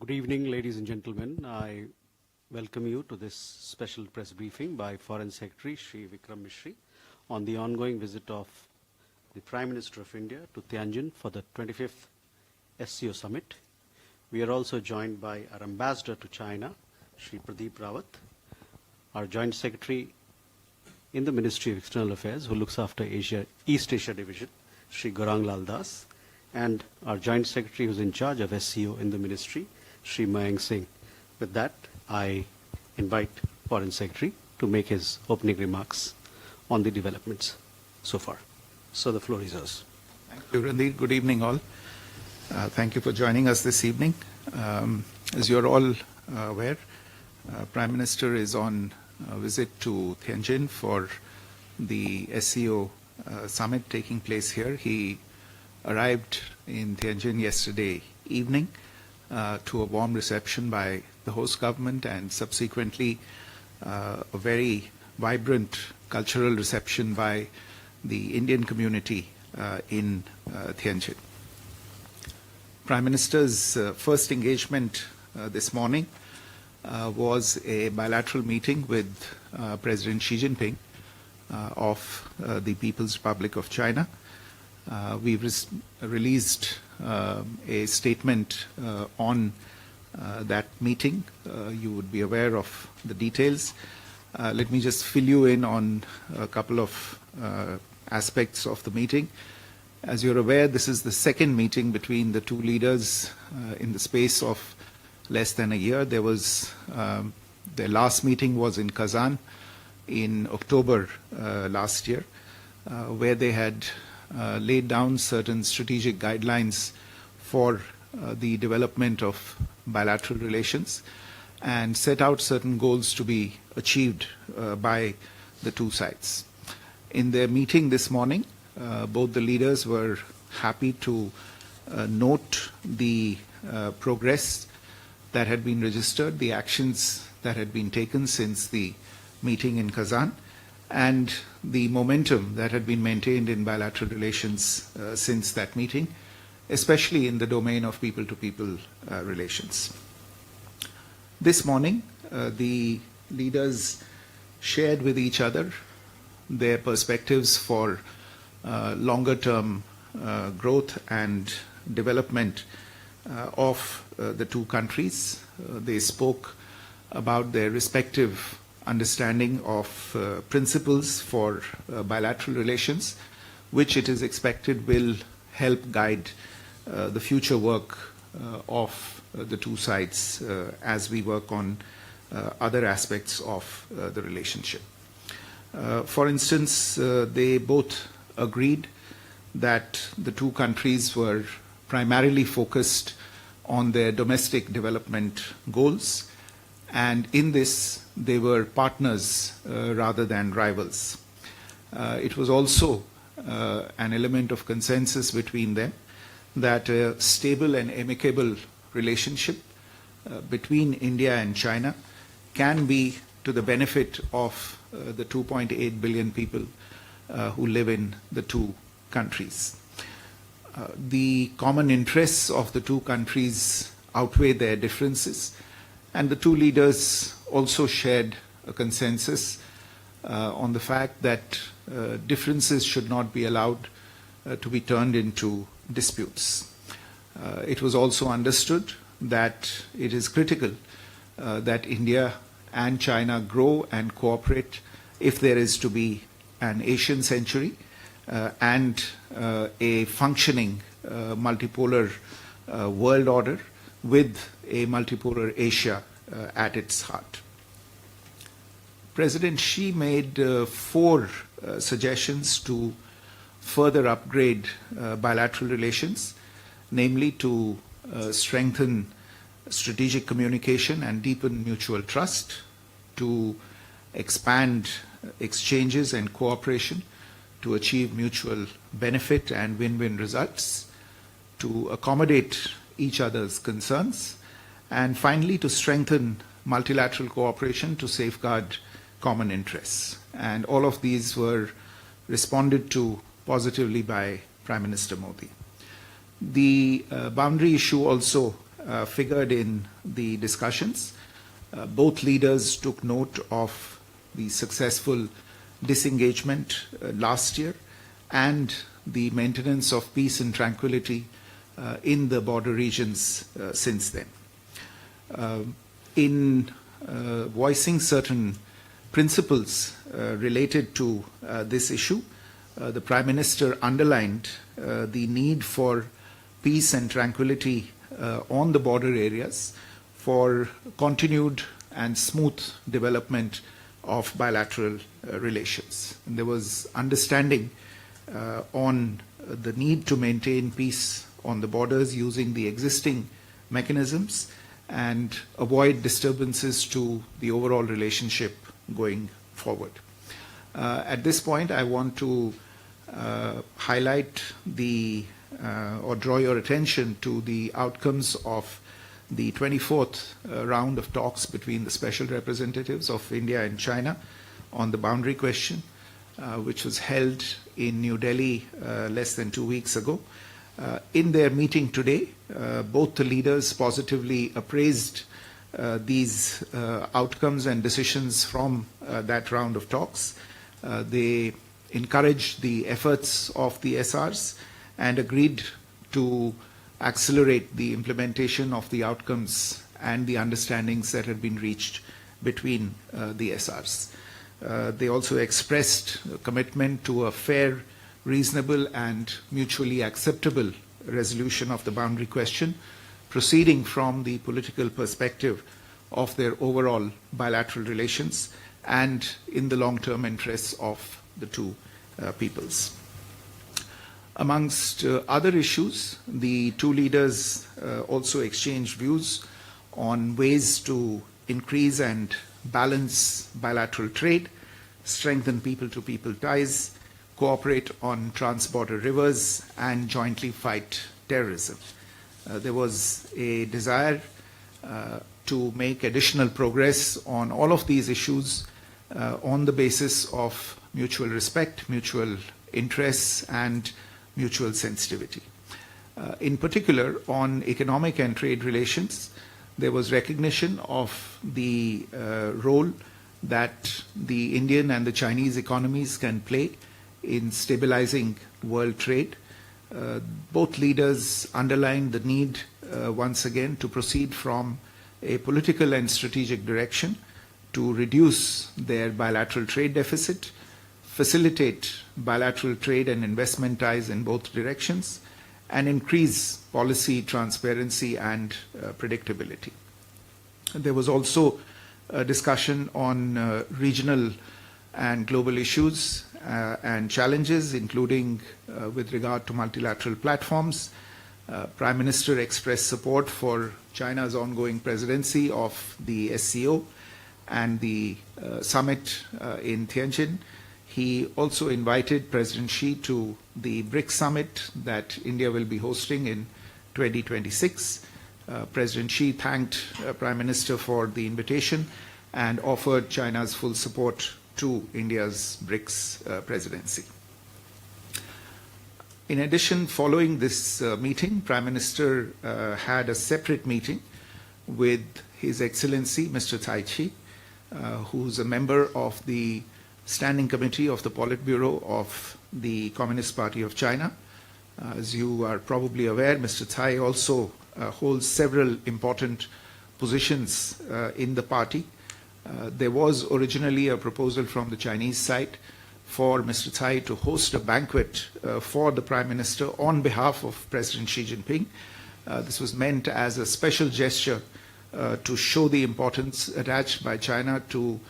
Good evening, ladies and gentlemen. I welcome you to this special press briefing by Foreign Secretary Shri Vikram Misri on the ongoing visit of the Prime Minister of India to Tianjin for the 25th SCO Summit. We are also joined by our Ambassador to China, Shri Pradeep Rawat, our Joint Secretary in the Ministry of External Affairs, who looks after East Asia Division, Shri Gaurang Lal Das, and our Joint Secretary who's in charge of SCO in the Ministry, Shri Mayank Singh. With that, I invite Foreign Secretary to make his opening remarks on the developments so far. So the floor is yours. Thank you, Randeep. Good evening, all. Thank you for joining us this evening. As you're all aware, Prime Minister is on a visit to Tianjin for the SCO summit taking place here. He arrived in Tianjin yesterday evening to a warm reception by the host government and subsequently a very vibrant cultural reception by the Indian community in Tianjin. Prime Minister's first engagement this morning was a bilateral meeting with President Xi Jinping of the People's Republic of China. We've released a statement on that meeting. You would be aware of the details. Let me just fill you in on a couple of aspects of the meeting. As you're aware, this is the second meeting between the two leaders in the space of less than a year. There was their last meeting was in Kazan in October last year, where they had laid down certain strategic guidelines for the development of bilateral relations and set out certain goals to be achieved by the two sides. In their meeting this morning, both the leaders were happy to note the progress that had been registered, the actions that had been taken since the meeting in Kazan, and the momentum that had been maintained in bilateral relations since that meeting, especially in the domain of people-to-people relations. This morning, the leaders shared with each other their perspectives for longer-term growth and development of the two countries. They spoke about their respective understanding of principles for bilateral relations, which it is expected will help guide the future work of the two sides as we work on other aspects of the relationship. For instance, they both agreed that the two countries were primarily focused on their domestic development goals, and in this they were partners rather than rivals. It was also an element of consensus between them that a stable and amicable relationship between India and China can be to the benefit of the 2.8 billion people who live in the two countries. The common interests of the two countries outweigh their differences, and the two leaders also shared a consensus on the fact that differences should not be allowed to be turned into disputes. It was also understood that it is critical that India and China grow and cooperate if there is to be an Asian century and a functioning multipolar world order with a multipolar Asia at its heart. President Xi made four suggestions to further upgrade bilateral relations, namely to strengthen strategic communication and deepen mutual trust, to expand exchanges and cooperation to achieve mutual benefit and win-win results, to accommodate each other's concerns, and finally to strengthen multilateral cooperation to safeguard common interests. And all of these were responded to positively by Prime Minister Modi. The boundary issue also figured in the discussions. Both leaders took note of the successful disengagement last year and the maintenance of peace and tranquility in the border regions since then. In voicing certain principles related to this issue, the Prime Minister underlined the need for peace and tranquility on the border areas for continued and smooth development of bilateral relations. And there was understanding on the need to maintain peace on the borders using the existing mechanisms and avoid disturbances to the overall relationship going forward. At this point, I want to highlight or draw your attention to the outcomes of the 24th round of talks between the special representatives of India and China on the boundary question, which was held in New Delhi less than 2 weeks ago. In their meeting today, both the leaders positively appraised these outcomes and decisions from that round of talks. They encouraged the efforts of the SRs and agreed to accelerate the implementation of the outcomes and the understandings that had been reached between the SRs. They also expressed a commitment to a fair, reasonable and mutually acceptable resolution of the boundary question, proceeding from the political perspective of their overall bilateral relations and in the long-term interests of the two peoples. Amongst other issues, the two leaders also exchanged views on ways to increase and balance bilateral trade, strengthen people-to-people ties, cooperate on trans-border rivers, and jointly fight terrorism. There was a desire to make additional progress on all of these issues on the basis of mutual respect, mutual interests, and mutual sensitivity. In particular, on economic and trade relations, there was recognition of the role that the Indian and the Chinese economies can play in stabilizing world trade. Both leaders underlined the need once again to proceed from a political and strategic direction to reduce their bilateral trade deficit, facilitate bilateral trade and investment ties in both directions, and increase policy transparency and predictability. There was also a discussion on regional and global issues and challenges, including with regard to multilateral platforms. Prime Minister expressed support for China's ongoing presidency of the SCO and the summit in Tianjin. He also invited President Xi to the BRICS Summit that India will be hosting in 2026. President Xi thanked Prime Minister for the invitation and offered China's full support to India's BRICS presidency. In addition, following this meeting, Prime Minister had a separate meeting with His Excellency Mr. Tai Chi, who's a member of the Standing Committee of the Politburo of the Communist Party of China. As you are probably aware, Mr. Tsai also holds several important positions in the party. There was originally a proposal from the Chinese side for Mr. Tsai to host a banquet for the Prime Minister on behalf of President Xi Jinping. This was meant as a special gesture to show the importance attached by China to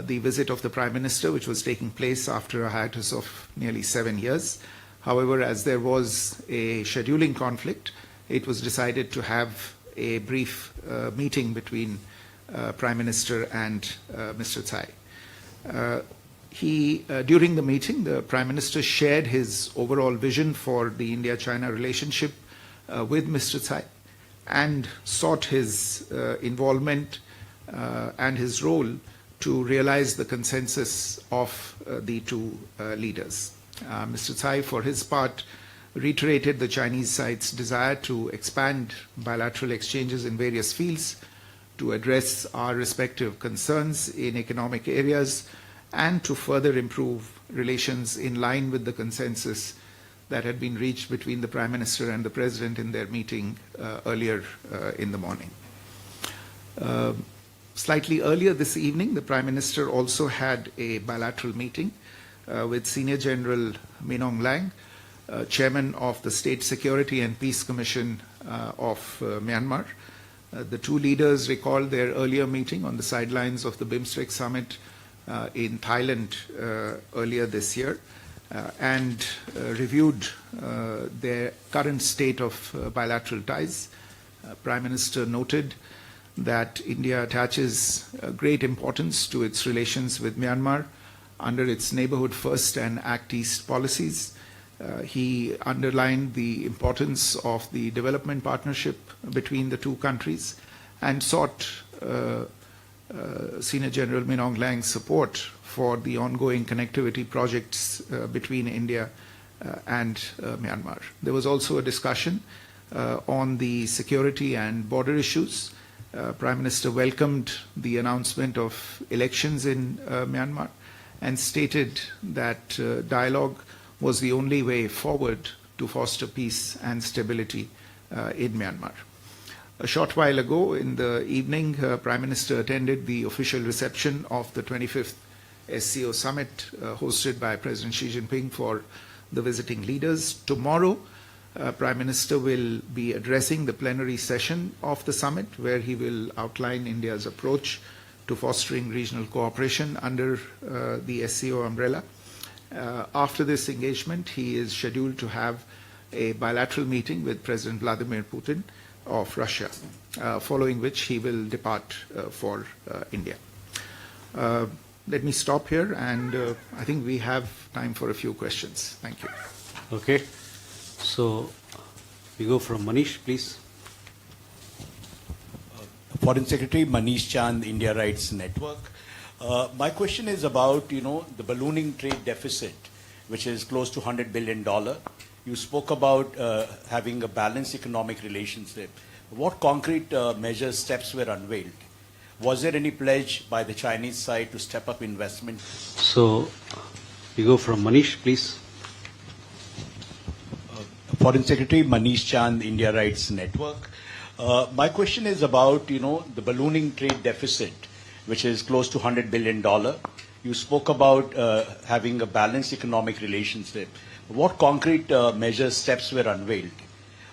the visit of the Prime Minister, which was taking place after a hiatus of nearly 7 years. However, as there was a scheduling conflict, it was decided to have a brief meeting between Prime Minister and Mr. Tsai. During the meeting, the Prime Minister shared his overall vision for the India-China relationship with Mr. Tsai and sought his involvement and his role to realize the consensus of the two leaders. Mr. Tsai, for his part, reiterated the Chinese side's desire to expand bilateral exchanges in various fields to address our respective concerns in economic areas and to further improve relations in line with the consensus that had been reached between the Prime Minister and the President in their meeting earlier in the morning. Slightly earlier this evening, the Prime Minister also had a bilateral meeting with Senior General Min Aung Hlaing, Chairman of the State Security and Peace Commission of Myanmar. The two leaders recalled their earlier meeting on the sidelines of the BIMSTEC Summit in Thailand earlier this year and reviewed their current state of bilateral ties. Prime Minister noted that India attaches great importance to its relations with Myanmar under its Neighbourhood First and Act East policies. He underlined the importance of the development partnership between the two countries and sought Senior General Min Aung Hlaing's support for the ongoing connectivity projects between India and Myanmar. There was also a discussion on the security and border issues. Prime Minister welcomed the announcement of elections in Myanmar and stated that dialogue was the only way forward to foster peace and stability in Myanmar. A short while ago in the evening, Prime Minister attended the official reception of the 25th SCO Summit hosted by President Xi Jinping for the visiting leaders. Tomorrow, Prime Minister will be addressing the plenary session of the summit, where he will outline India's approach to fostering regional cooperation under the SCO umbrella. After this engagement, he is scheduled to have a bilateral meeting with President Vladimir Putin of Russia, following which he will depart for India. Let me stop here, and I think we have time for a few questions. Thank you. Okay. So we go from Manish, please. Foreign Secretary Manish Chand, India Rights Network. My question is about, the ballooning trade deficit, which is close to $100 billion. You spoke about having a balanced economic relationship. What concrete measures, steps were unveiled? Was there any pledge by the Chinese side to step up investment? So we go from Manish, please. Foreign Secretary Manish Chand, India Rights Network. My question is about, the ballooning trade deficit, which is close to $100 billion. You spoke about having a balanced economic relationship. What concrete measures, steps were unveiled?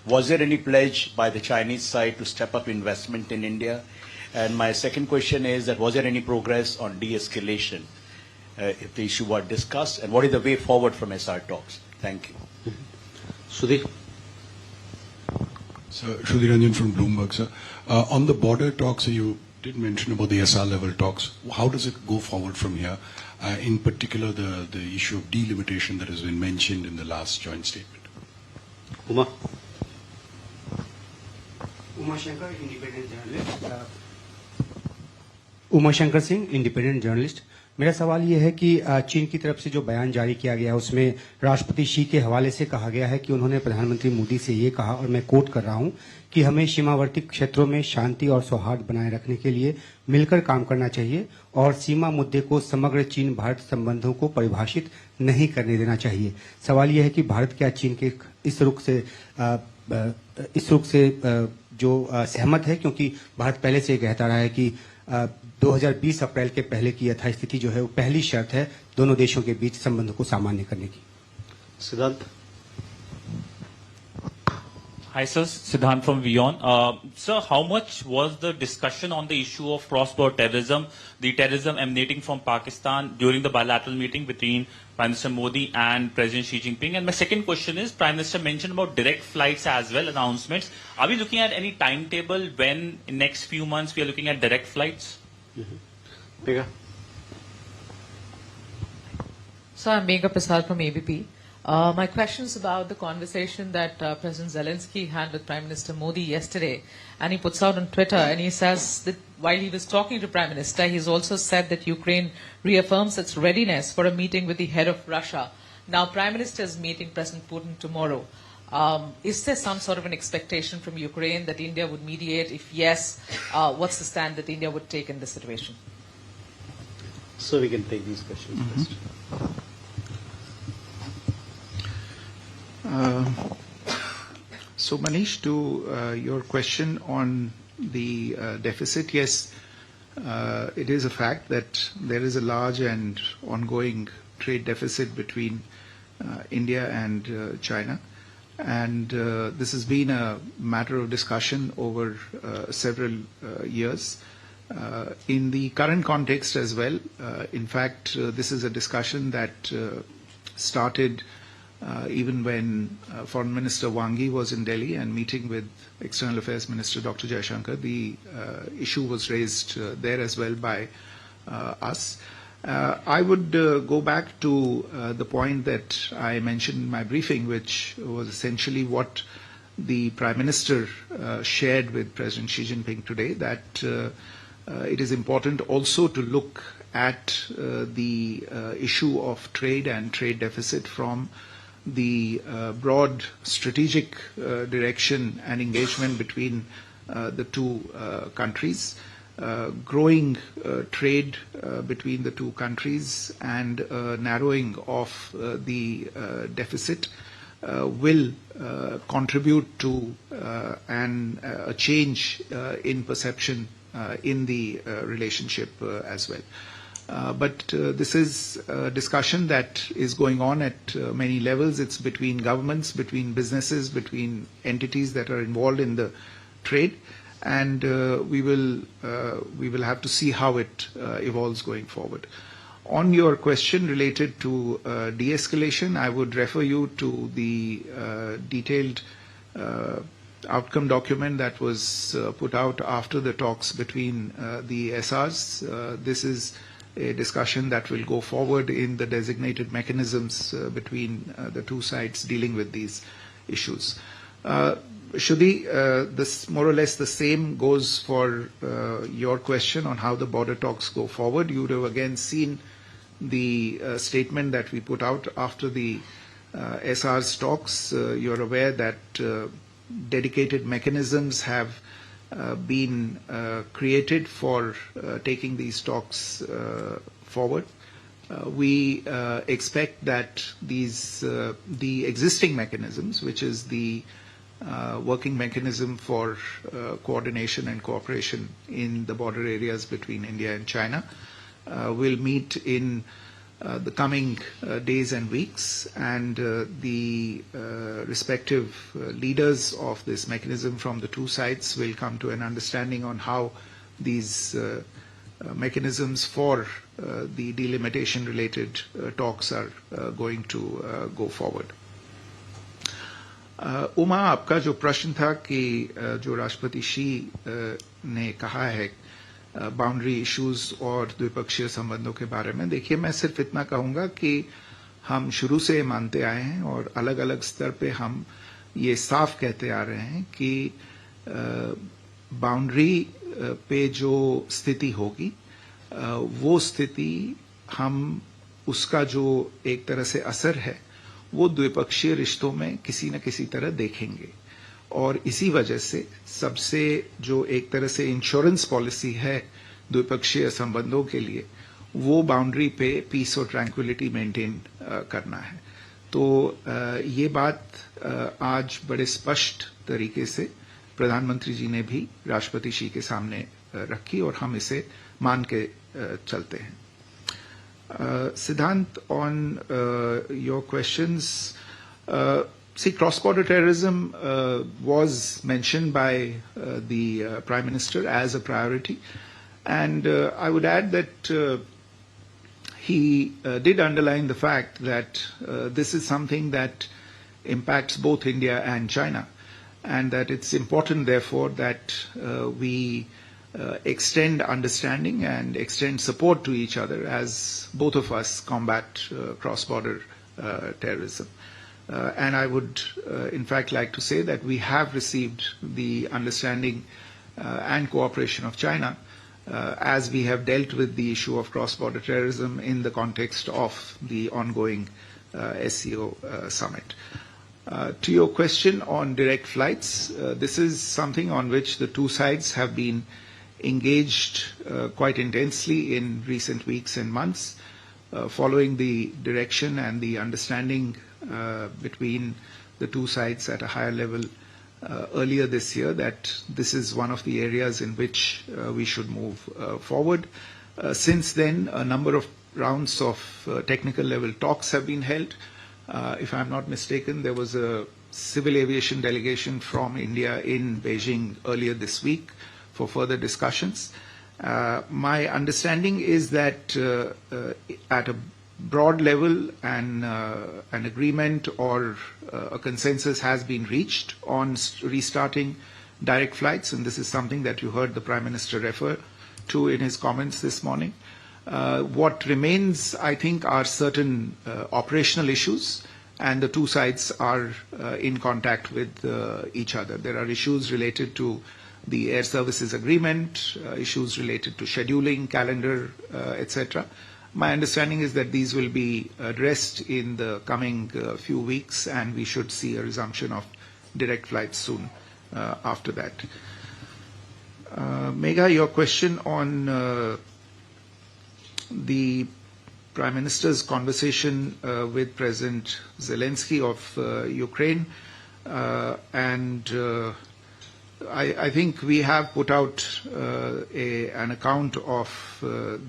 Was there any pledge by the Chinese side to step up investment in India? And my second question is that was there any progress on de-escalation if the issue was discussed? And what is the way forward from SR talks? Thank you. Sudhir. So, Sudhir Ranjan from Bloomberg, sir. On the border talks, you did mention about the SR level talks. How does it go forward from here? In particular, the issue of delimitation that has been mentioned in the last joint statement. Uma. Umashankar, independent journalist. Umashankar Singh, independent journalist. मेरा सवाल ये है कि चीन की तरफ से जो बयान जारी किया गया है उसमें राष्ट्रपति शी के हवाले से कहा गया है कि उन्होंने प्रधानमंत्री मोदी से ये कहा, और मैं कोट कर रहा हूं, कि हमें सीमावर्ती क्षेत्रों में शांति और सौहार्द बनाए रखने के लिए मिलकर काम करना चाहिए और सीमा मुद्दे को समग्र चीन भारत संबंधों को परिभाषित नहीं करने देना चाहिए। सवाल ये है कि भारत क्या चीन के इस रुख से जो सहमत है, क्योंकि भारत पहले से कहता रहा है कि 2020 अप्रैल के पहले की यथास्थिति जो है वो पहली शर्त है दोनों देशों के बीच संबंधों को सामान्य करने की। Siddhant. Hi, sir. Siddhant from WION. Sir, how much was the discussion on the issue of cross-border terrorism, the terrorism emanating from Pakistan during the bilateral meeting between Prime Minister Modi and President Xi Jinping? And my second question is, Prime Minister mentioned about direct flights as well, announcements. Are we looking at any timetable when in next few months we are looking at direct flights? Megha. So I'm Megha Prasad from ABP. My question is about the conversation that President Zelensky had with Prime Minister Modi yesterday. And he puts out on Twitter, and he says that while he was talking to Prime Minister, he's also said that Ukraine reaffirms its readiness for a meeting with the head of Russia. Now, Prime Minister is meeting President Putin tomorrow. Is there some sort of an expectation from Ukraine that India would mediate? If yes, what's the stand that India would take in this situation? So we can take these questions first. So Manish, to your question on the deficit, yes, it is a fact that there is a large and ongoing trade deficit between India and China. And this has been a matter of discussion over several years. In the current context as well, in fact, this is a discussion that started even when Foreign Minister Wang Yi was in Delhi and meeting with External Affairs Minister Dr. Jaishankar. The issue was raised there as well by us. I would go back to the point that I mentioned in my briefing, which was essentially what the Prime Minister shared with President Xi Jinping today, that it is important also to look at the issue of trade and trade deficit from the broad strategic direction and engagement between the two countries. Growing trade between the two countries and narrowing of the deficit will contribute to a change in perception in the relationship as well. But this is a discussion that is going on at many levels. It's between governments, between businesses, between entities that are involved in the trade. And we will have to see how it evolves going forward. On your question related to de-escalation, I would refer you to the detailed outcome document that was put out after the talks between the SRs. This is a discussion that will go forward in the designated mechanisms between the two sides dealing with these issues. Shruti, this more or less the same goes for your question on how the border talks go forward. You would have again seen the statement that we put out after the SR's talks. You're aware that dedicated mechanisms have been created for taking these talks forward. We expect that the existing mechanisms, which is the working mechanism for coordination and cooperation in the border areas between India and China, will meet in the coming days and weeks, and the respective leaders of this mechanism from the two sides will come to an understanding on how these mechanisms for the delimitation related talks are going to go forward. Uma, आपका जो प्रश्न था कि जो राष्ट्रपति she ने कहा है बाउंड्री इश्यूज और द्विपक्षीय संबंधों के बारे में, देखिए मैं सिर्फ इतना कहूंगा कि हम शुरू से मानते आए हैं और अलग अलग स्तर पे हम ये साफ कहते आ रहे हैं कि बाउंड्री पे जो स्थिति होगी वो स्थिति हम उसका जो एक तरह से असर है वो द्विपक्षीय रिश्तों में किसी न किसी तरह देखेंगे, और इसी वजह से सबसे जो एक तरह से इंश्योरेंस पॉलिसी है द्विपक्षीय संबंधों के लिए वो बाउंड्री पे पीस और ट्रैंक्विलिटी मेंटेन करना है. तो ये बात आज बड़े स्पष्ट तरीके से प्रधानमंत्री जी ने भी राष्ट्रपति शी के सामने रखी और हम इसे मान के चलते हैं. Siddhant, on your questions, see, cross-border terrorism was mentioned by the Prime Minister as a priority, and I would add that he did underline the fact that this is something that impacts both India and China, and that it's important, therefore, that we extend understanding and extend support to each other as both of us combat cross-border terrorism. And I would, in fact, like to say that we have received the understanding and cooperation of China as we have dealt with the issue of cross-border terrorism in the context of the ongoing SCO summit. To your question on direct flights, this is something on which the two sides have been engaged quite intensely in recent weeks and months, following the direction and the understanding between the two sides at a higher level earlier this year that this is one of the areas in which we should move forward. Since then, a number of rounds of technical level talks have been held. If I'm not mistaken, there was a civil aviation delegation from India in Beijing earlier this week for further discussions. My understanding is that at a broad level an agreement or a consensus has been reached on restarting direct flights, and this is something that you heard the Prime Minister refer to in his comments this morning. What remains, I think, are certain operational issues, and the two sides are in contact with each other. There are issues related to the air services agreement, issues related to scheduling, calendar, etc. My understanding is that these will be addressed in the coming few weeks, and we should see a resumption of direct flights soon after that. Megha, your question on the Prime Minister's conversation with President Zelensky of Ukraine, and I think we have put out an account of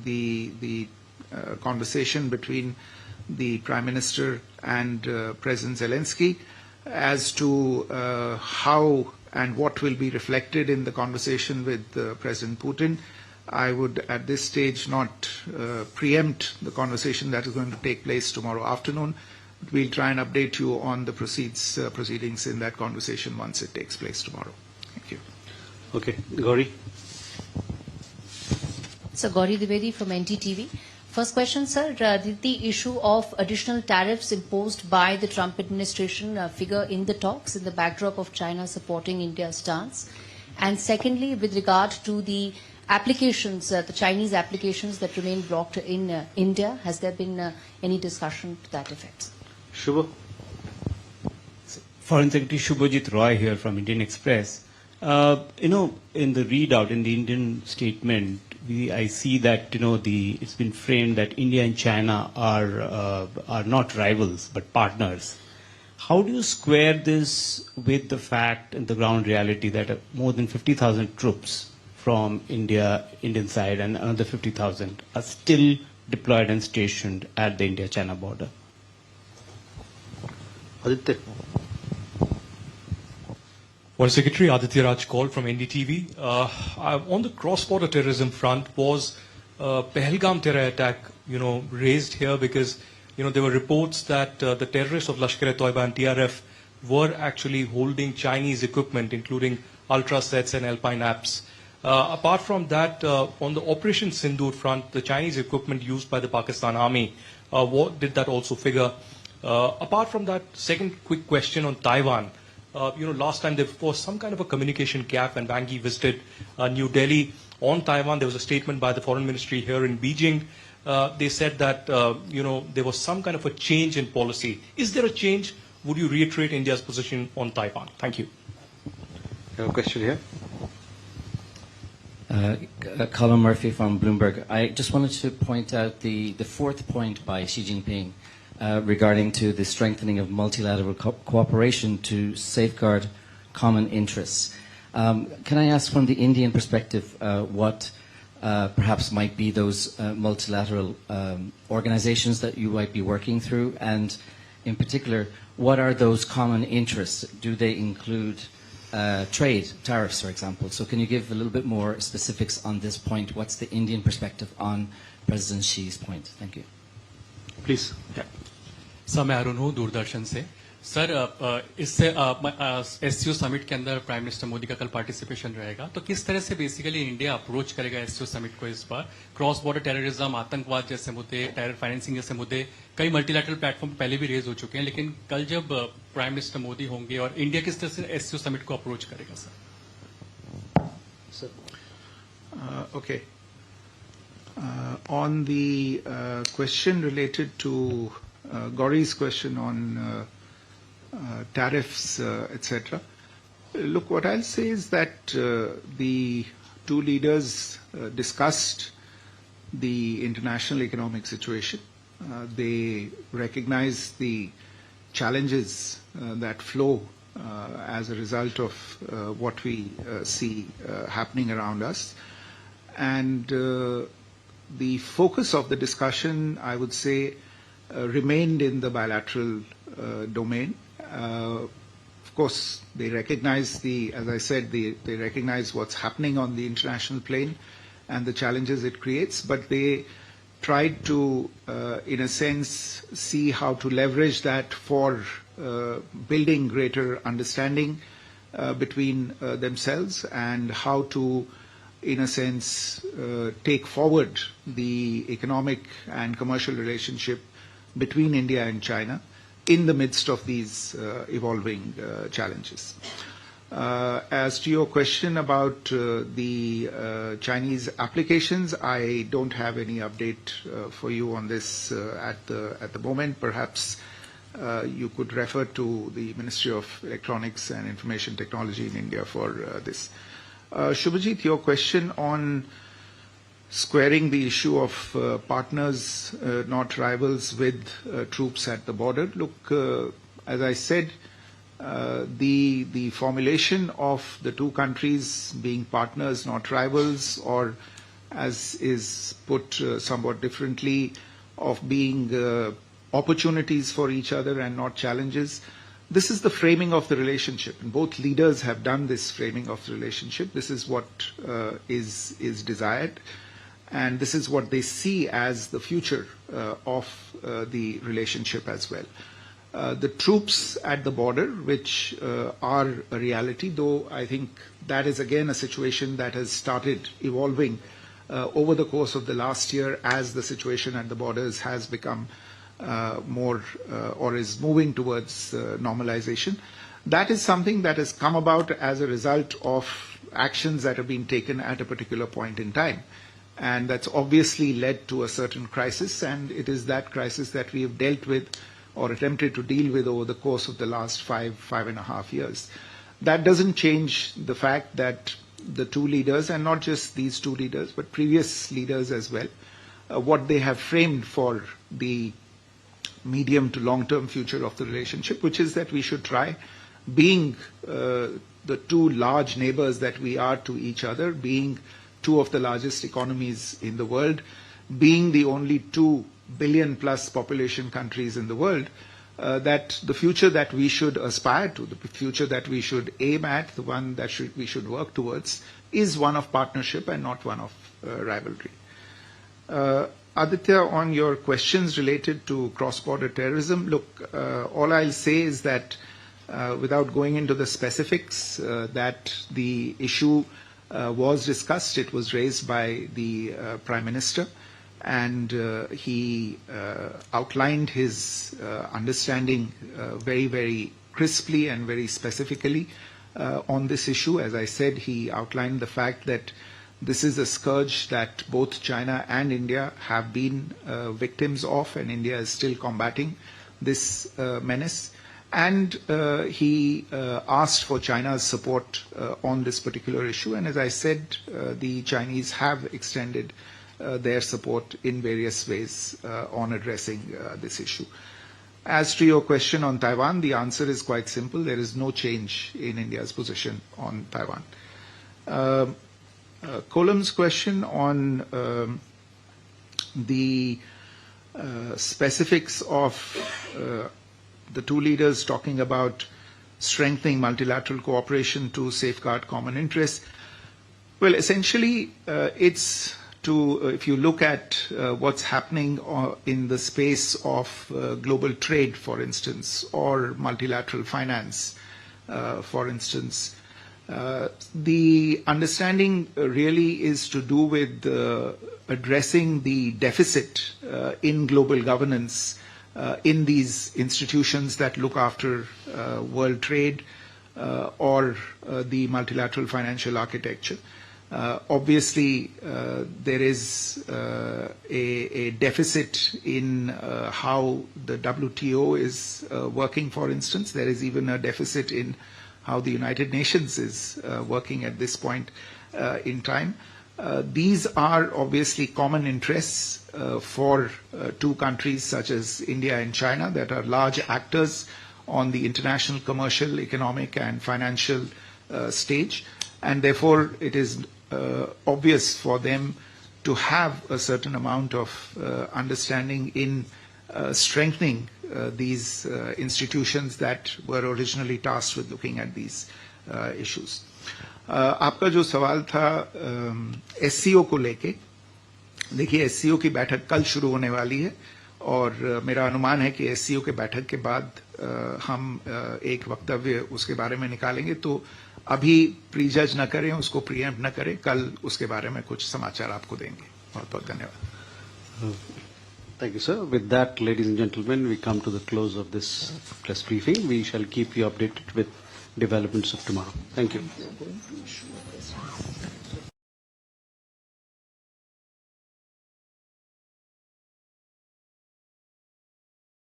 the conversation between the Prime Minister and President Zelensky. As to how and what will be reflected in the conversation with President Putin, I would at this stage not preempt the conversation that is going to take place tomorrow afternoon. But we'll try and update you on the proceedings in that conversation once it takes place tomorrow. Thank you. Okay, Gauri. So Gauri Dwivedi from NTTV. First question, sir. Did the issue of additional tariffs imposed by the Trump administration figure in the talks in the backdrop of China supporting India's stance? And secondly, with regard to the applications, the Chinese applications that remain blocked in India, has there been any discussion to that effect? Shubha. Foreign Secretary Shubhajit Roy here from Indian Express. In the readout, in the Indian statement, I see that it's been framed that India and China are not rivals but partners. How do you square this with the fact and the ground reality that more than 50,000 troops from Indian side and another 50,000 are still deployed and stationed at the India-China border? Aditya. Foreign Secretary Aditya Raj Kaul from NDTV. On the cross-border terrorism front, was Pahalgam terror attack, raised here because, there were reports that the terrorists of Lashkar-e-Toiba and TRF were actually holding Chinese equipment, including ultra sets and alpine apps. Apart from that, on the Operation Sindoor front, the Chinese equipment used by the Pakistan Army, what did that also figure? Apart from that, second quick question on Taiwan. Last time there was some kind of a communication gap when Wang Yi visited New Delhi. On Taiwan, there was a statement by the Foreign Ministry here in Beijing. They said that, there was some kind of a change in policy. Is there a change? Would you reiterate India's position on Taiwan? Thank you. I have a question here. Colin Murphy from Bloomberg. I just wanted to point out the fourth point by Xi Jinping regarding to the strengthening of multilateral cooperation to safeguard common interests. Can I ask from the Indian perspective what perhaps might be those multilateral organizations that you might be working through, and in particular, what are those common interests? Do they include trade, tariffs, for example? So can you give a little bit more specifics on this point? What's the Indian perspective on President Xi's point? Thank you. Please. Yeah. Sir मैं अरुण हूँ दूरदर्शन से. Sir इससे SCO summit के अंदर prime minister Modi का कल participation रहेगा, तो किस तरह से बेसिकली इंडिया अप्रोच करेगा SCO समिट को इस बार? क्रॉस बॉर्डर टेररिज्म, आतंकवाद जैसे मुद्दे, टेरर फाइनेंसिंग जैसे मुद्दे कई मल्टीलैटरल प्लेटफॉर्म पहले भी रेज हो चुके हैं, लेकिन कल जब प्राइम मिनिस्टर मोदी होंगे और इंडिया किस तरह से SCO समिट को अप्रोच करेगा sir? Okay. On the question related to Gauri's question on tariffs, etc. Look, what I'll say is that the two leaders discussed the international economic situation. They recognize the challenges that flow as a result of what we see happening around us. And the focus of the discussion, I would say, remained in the bilateral domain. Of course, they recognize as I said, they recognize what's happening on the international plane and the challenges it creates, but they tried to, in a sense, see how to leverage that for building greater understanding between themselves and how to, in a sense, take forward the economic and commercial relationship between India and China in the midst of these evolving challenges. As to your question about the Chinese applications, I don't have any update for you on this at the moment. Perhaps you could refer to the Ministry of Electronics and Information Technology in India for this. Shubhajit, your question on squaring the issue of partners, not rivals, with troops at the border. Look, as I said, the formulation of the two countries being partners, not rivals, or as is put somewhat differently, of being opportunities for each other and not challenges. This is the framing of the relationship, and both leaders have done this framing of the relationship. This is what is desired, and this is what they see as the future of the relationship as well. The troops at the border, which are a reality, though I think that is again a situation that has started evolving over the course of the last year as the situation at the borders has become more or is moving towards normalization. That is something that has come about as a result of actions that have been taken at a particular point in time. And that's obviously led to a certain crisis, and it is that crisis that we have dealt with or attempted to deal with over the course of the last 5.5 years. That doesn't change the fact that the two leaders, and not just these two leaders, but previous leaders as well, what they have framed for the medium to long-term future of the relationship, which is that we should try, being the two large neighbors that we are to each other, being two of the largest economies in the world, being the only 2 billion plus population countries in the world, that the future that we should aspire to, the future that we should aim at, the one that we should work towards, is one of partnership and not one of rivalry. Aditya, on your questions related to cross-border terrorism, look, all I'll say is that without going into the specifics, that the issue was discussed. It was raised by the Prime Minister, and he outlined his understanding very, very crisply and very specifically on this issue. As I said, he outlined the fact that this is a scourge that both China and India have been victims of, and India is still combating this menace. And he asked for China's support on this particular issue. And as I said, the Chinese have extended their support in various ways on addressing this issue. As to your question on Taiwan, the answer is quite simple. There is no change in India's position on Taiwan. Kolam's question on the specifics of the two leaders talking about strengthening multilateral cooperation to safeguard common interests. Well, essentially, it's to, if you look at what's happening in the space of global trade, for instance, or multilateral finance, for instance, the understanding really is to do with addressing the deficit in global governance in these institutions that look after world trade or the multilateral financial architecture. Obviously, there is a deficit in how the WTO is working, for instance. There is even a deficit in how the United Nations is working at this point in time. These are obviously common interests for two countries such as India and China that are large actors on the international commercial, economic and financial stage, and therefore it is obvious for them to have a certain amount of understanding in strengthening these institutions that were originally tasked with looking at these issues. आपका जो सवाल था SCO को लेके, देखिए SCO की बैठक कल शुरू होने वाली है और मेरा अनुमान है कि SCO के बैठक के बाद हम एक वक्तव्य उसके बारे में निकालेंगे, तो अभी प्रीजज न करें, उसको प्रीएम्प्ट न करें, कल उसके बारे में कुछ समाचार आपको देंगे. बहुत बहुत धन्यवाद. Thank you, sir. With that, ladies and gentlemen, we come to the close of this press briefing. We shall keep you updated with developments of tomorrow. Thank you.